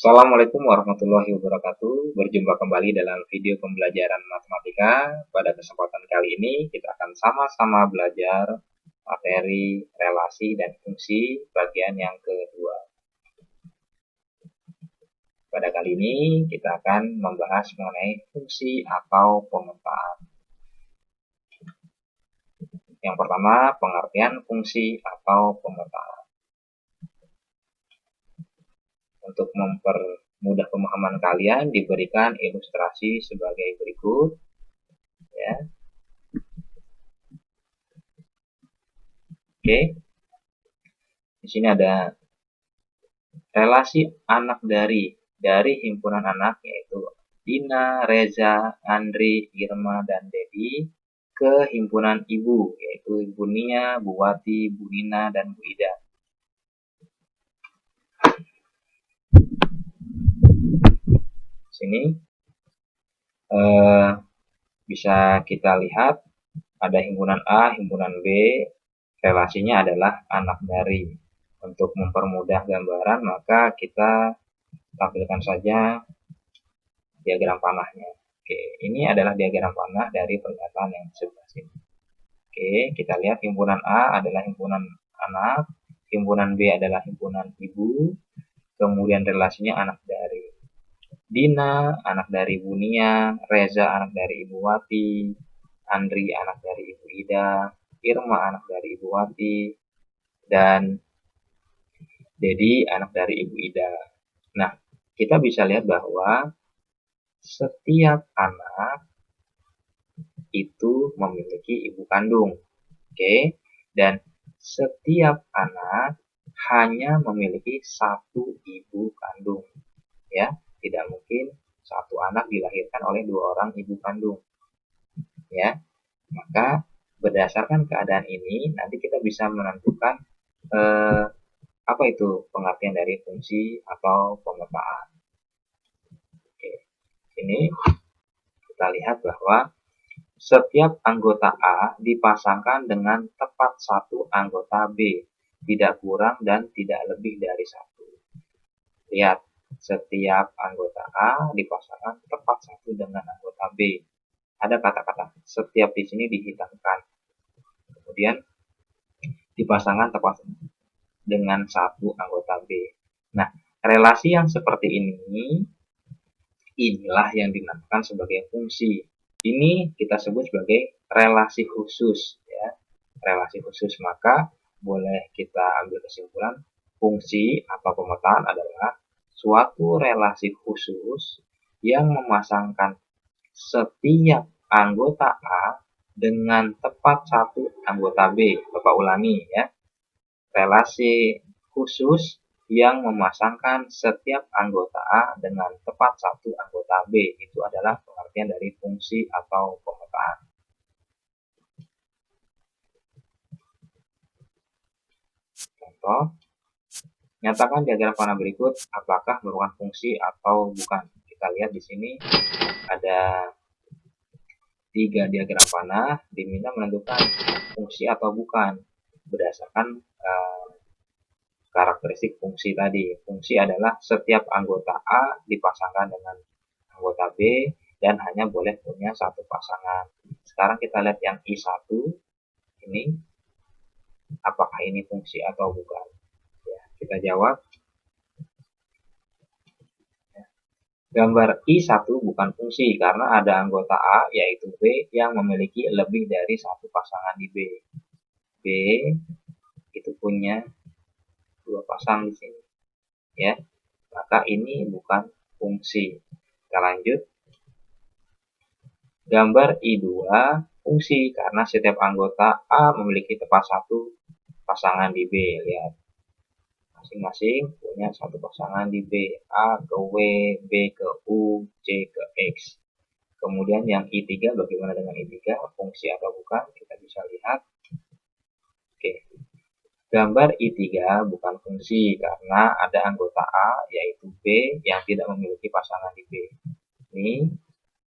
Assalamualaikum warahmatullahi wabarakatuh. Berjumpa kembali dalam video pembelajaran matematika. Pada kesempatan kali ini kita akan sama-sama belajar materi relasi dan fungsi bagian yang kedua. Pada kali ini kita akan membahas mengenai fungsi atau pemetaan. Yang pertama, pengertian fungsi atau pemetaan. Untuk mempermudah pemahaman kalian, diberikan ilustrasi sebagai berikut. Ya. Oke. Di sini ada relasi anak dari himpunan anak, yaitu Dina, Reza, Andri, Irma, dan Dedi, ke himpunan ibu, yaitu Ibu Nia, Bu Wati, Bu Nina, dan Bu Ida. Sini bisa kita lihat ada himpunan A, himpunan B, relasinya adalah anak dari. Untuk mempermudah gambaran, maka kita tampilkan saja diagram panahnya. Oke, ini adalah diagram panah dari pernyataan yang sebelah sini. Oke, kita lihat himpunan A adalah himpunan anak, himpunan B adalah himpunan ibu, kemudian relasinya anak dari. Dina, anak dari Ibu Nia, Reza, anak dari Ibu Wati, Andri, anak dari Ibu Ida, Irma, anak dari Ibu Wati, dan Dedi, anak dari Ibu Ida. Nah, kita bisa lihat bahwa setiap anak itu memiliki ibu kandung. Oke, dan setiap anak hanya memiliki satu ibu kandung. Ya, tidak mungkin satu anak dilahirkan oleh dua orang ibu kandung. Ya, maka berdasarkan keadaan ini nanti kita bisa menentukan apa itu pengertian dari fungsi atau pemetaan. Oke, ini kita lihat bahwa setiap anggota A dipasangkan dengan tepat satu anggota B, tidak kurang dan tidak lebih dari satu. Lihat, setiap anggota A dipasangkan tepat satu dengan anggota B. Ada kata-kata setiap di sini dihitamkan. Kemudian dipasangkan tepat dengan satu anggota B. Nah, relasi yang seperti inilah yang dinamakan sebagai fungsi. Ini kita sebut sebagai relasi khusus. Ya. Relasi khusus, maka boleh kita ambil kesimpulan fungsi atau pemetaan adalah suatu relasi khusus yang memasangkan setiap anggota A dengan tepat satu anggota B. Bapak ulangi ya. Relasi khusus yang memasangkan setiap anggota A dengan tepat satu anggota B. Itu adalah pengertian dari fungsi atau pemetaan. Contoh, nyatakan diagram panah berikut apakah merupakan fungsi atau bukan. Kita lihat di sini ada 3 diagram panah, diminta menentukan fungsi atau bukan berdasarkan karakteristik fungsi tadi. Fungsi adalah setiap anggota A dipasangkan dengan anggota B dan hanya boleh punya satu pasangan. Sekarang kita lihat yang I1 ini, apakah ini fungsi atau bukan? Ya, kita jawab. Gambar I1 bukan fungsi karena ada anggota A yaitu B yang memiliki lebih dari satu pasangan di B. B itu punya 2 pasang di sini. Ya. Maka ini bukan fungsi. Kita lanjut. Gambar I2 fungsi karena setiap anggota A memiliki tepat satu pasangan di B. Lihat. Masing-masing punya satu pasangan di B. A ke W, B ke U, C ke X. Kemudian yang I3, bagaimana dengan I3? Fungsi atau bukan? Kita bisa lihat. Oke. Gambar I3 bukan fungsi karena ada anggota A yaitu B yang tidak memiliki pasangan di B. Ini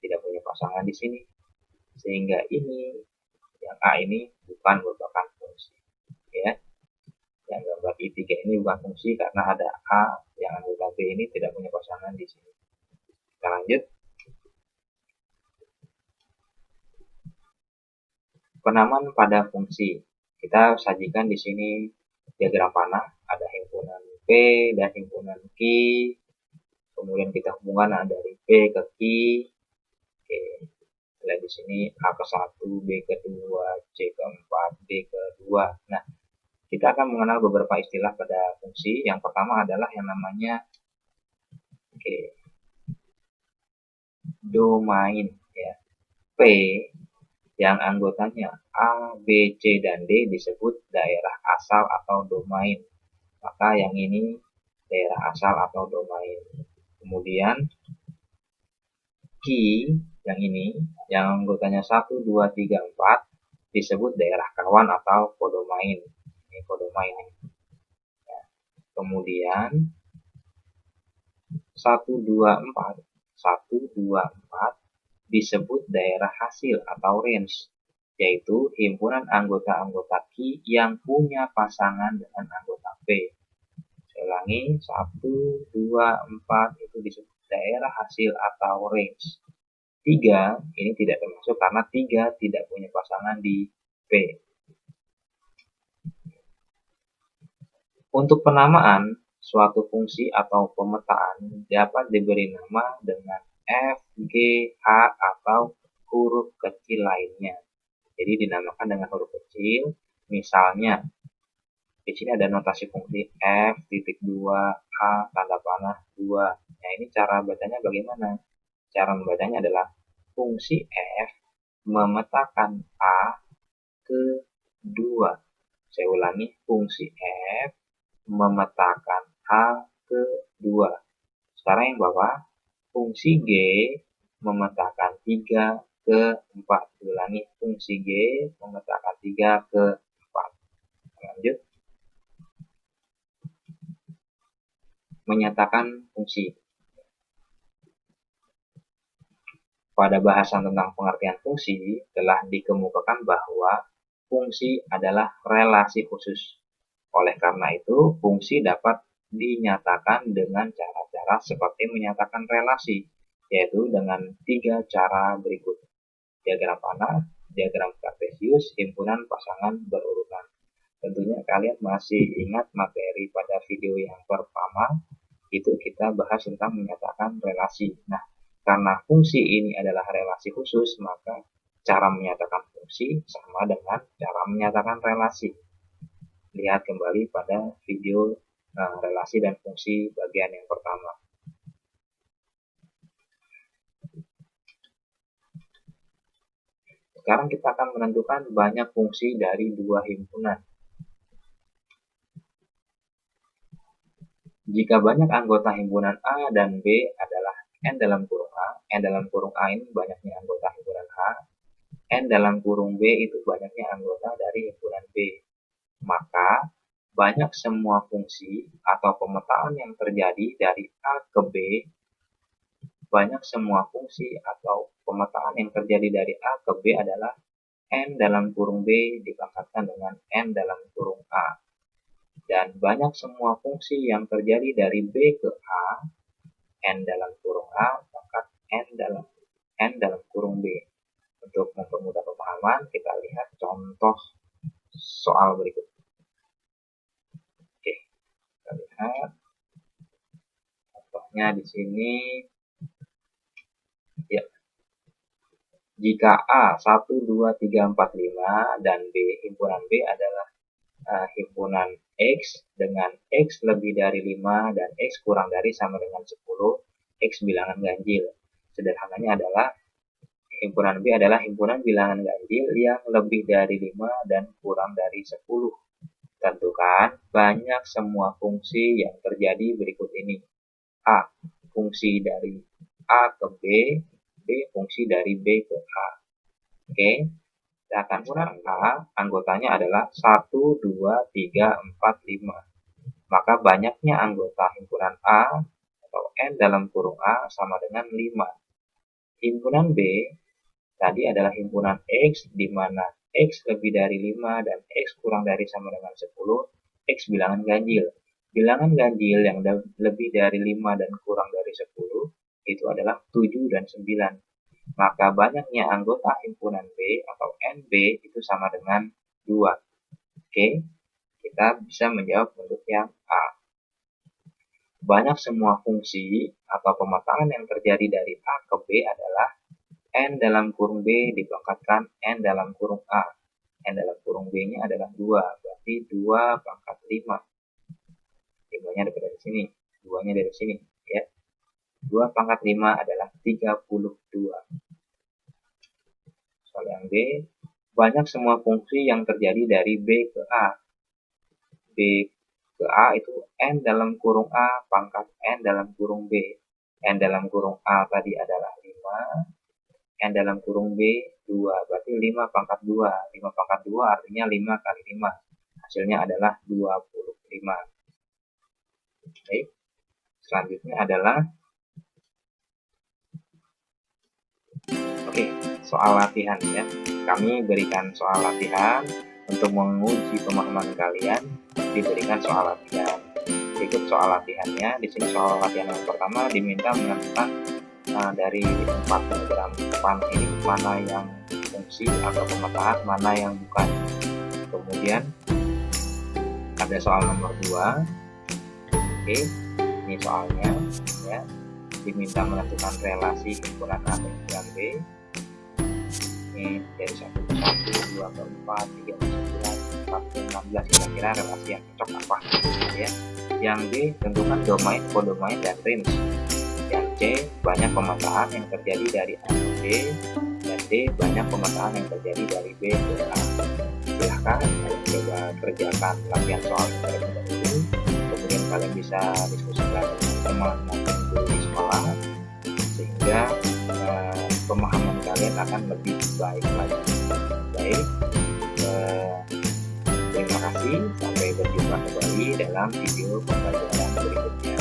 tidak punya pasangan di sini. Sehingga ini, yang A ini bukan merupakan fungsi. Ya. Yang gambar I3 ini bukan fungsi karena ada A yang anggota B ini tidak punya pasangan di sini. Kita lanjut. Penamaan pada fungsi. Kita sajikan di sini diagram panah, ada himpunan P dan himpunan Q. Kemudian kita hubungkan dari P ke Q. Oke. Lihat di sini A ke 1, B ke 2, C ke 4, D ke 2. Nah, kita akan mengenal beberapa istilah pada fungsi. Yang pertama adalah yang namanya domain, ya. P yang anggotanya A, B, C, dan D disebut daerah asal atau domain. Maka yang ini daerah asal atau domain. Kemudian Q yang ini, yang anggotanya 1, 2, 3, 4 disebut daerah kawan atau kodomain. Ini kodomain. Ya. Kemudian 1, 2, 4 disebut daerah hasil atau range, yaitu himpunan anggota-anggota Q yang punya pasangan dengan anggota P. Saya ulangi, 1, 2, 4 itu disebut daerah hasil atau range. 3 ini tidak termasuk karena 3 tidak punya pasangan di P. Untuk penamaan suatu fungsi atau pemetaan dapat diberi nama dengan F, G, H, atau huruf kecil lainnya. Jadi dinamakan dengan huruf kecil. Misalnya, di sini ada notasi fungsi F, titik 2, H, tanda panah 2. Nah, ini cara bacanya bagaimana? Cara membacanya adalah fungsi F memetakan A ke 2. Saya ulangi, fungsi F memetakan A ke 2. Sekarang yang bawah, fungsi G memetakan 3 ke 4. Ulangi, fungsi G memetakan 3 ke 4. Lanjut. Menyatakan fungsi. Pada bahasan tentang pengertian fungsi, telah dikemukakan bahwa fungsi adalah relasi khusus. Oleh karena itu, fungsi dapat dinyatakan dengan cara-cara seperti menyatakan relasi, yaitu dengan 3 cara berikut. Diagram panah, diagram kartesius, himpunan pasangan berurutan. Tentunya kalian masih ingat materi pada video yang pertama, itu kita bahas tentang menyatakan relasi. Nah, karena fungsi ini adalah relasi khusus, maka cara menyatakan fungsi sama dengan cara menyatakan relasi. Lihat kembali pada video relasi dan fungsi bagian yang pertama. Sekarang kita akan menentukan banyak fungsi dari dua himpunan. Jika banyak anggota himpunan A dan B adalah N dalam kurung A, N dalam kurung A ini banyaknya anggota himpunan A, N dalam kurung B itu banyaknya anggota dari himpunan B. Maka banyak semua fungsi atau pemetaan yang terjadi dari A ke B, banyak semua fungsi atau pemetaan yang terjadi dari A ke B adalah N dalam kurung B dipangkatkan dengan N dalam kurung A. Dan banyak semua fungsi yang terjadi dari B ke A, N dalam kurung A, pangkat N dalam kurung B. Untuk mempermudah pemahaman, kita lihat contoh soal berikut. Oke, kita lihat contohnya di sini. Ya. Jika A 1, 2, 3, 4, 5 dan B, himpunan B adalah himpunan X dengan X lebih dari 5 dan X kurang dari sama dengan 10, X bilangan ganjil. Sederhananya adalah himpunan B adalah himpunan bilangan ganjil yang lebih dari 5 dan kurang dari 10. Tentukan banyak semua fungsi yang terjadi berikut ini. A, fungsi dari A ke B, B fungsi dari B ke A. Oke, kita akan kurang A, anggotanya adalah 1, 2, 3, 4, 5. Maka banyaknya anggota himpunan A atau N dalam kurung A sama dengan 5. Himpunan B tadi adalah himpunan X, di mana X lebih dari 5 dan X kurang dari sama dengan 10. X bilangan ganjil. Bilangan ganjil yang lebih dari 5 dan kurang dari 10 itu adalah 7 dan 9. Maka banyaknya anggota himpunan B atau NB itu sama dengan 2. Oke, kita bisa menjawab untuk yang A. Banyak semua fungsi atau pemetaan yang terjadi dari A ke B adalah N dalam kurung B dipangkatkan N dalam kurung A. N dalam kurung B-nya adalah 2, berarti 2 pangkat 5. 5-nya dari sini, 2-nya dari sini, ya. 2 pangkat 5 adalah 32. Soal yang B, banyak semua fungsi yang terjadi dari B ke A. B ke A itu N dalam kurung A pangkat N dalam kurung B. N dalam kurung A tadi adalah 5. N dalam kurung B 2, berarti 5 pangkat 2. 5 pangkat 2 artinya 5 kali 5. Hasilnya adalah 25. Baik. Selanjutnya adalah soal latihan ya. Kami berikan soal latihan untuk menguji pemahaman kalian, diberikan soal latihan. Ikut soal latihannya. Di sini soal latihan yang pertama diminta menentukan dari 4 diagram depan ini mana yang fungsi atau pemetaan, mana yang bukan. Kemudian ada soal nomor 2. Oke, ini soalnya ya. Diminta menentukan relasi himpunan A dan himpunan B. Ini dari 1 ke 1, 2 ke 4, 3 ke 9, 4 ke 16, kira-kira relasi yang cocok apa ya. Yang B, tentukan domain, kodomain, dan range. Yang C, banyak pemetaan yang terjadi dari A ke B. Dan D, banyak pemetaan yang terjadi dari B ke A. Silahkan kalian coba kerjakan latihan soal terlebih dahulu. Kemudian kalian bisa diskusikan dengan teman-teman di sekolah, sehingga pemahaman kalian akan lebih baik lagi. Baik, terima kasih. Sampai berjumpa kembali dalam video pembelajaran berikutnya.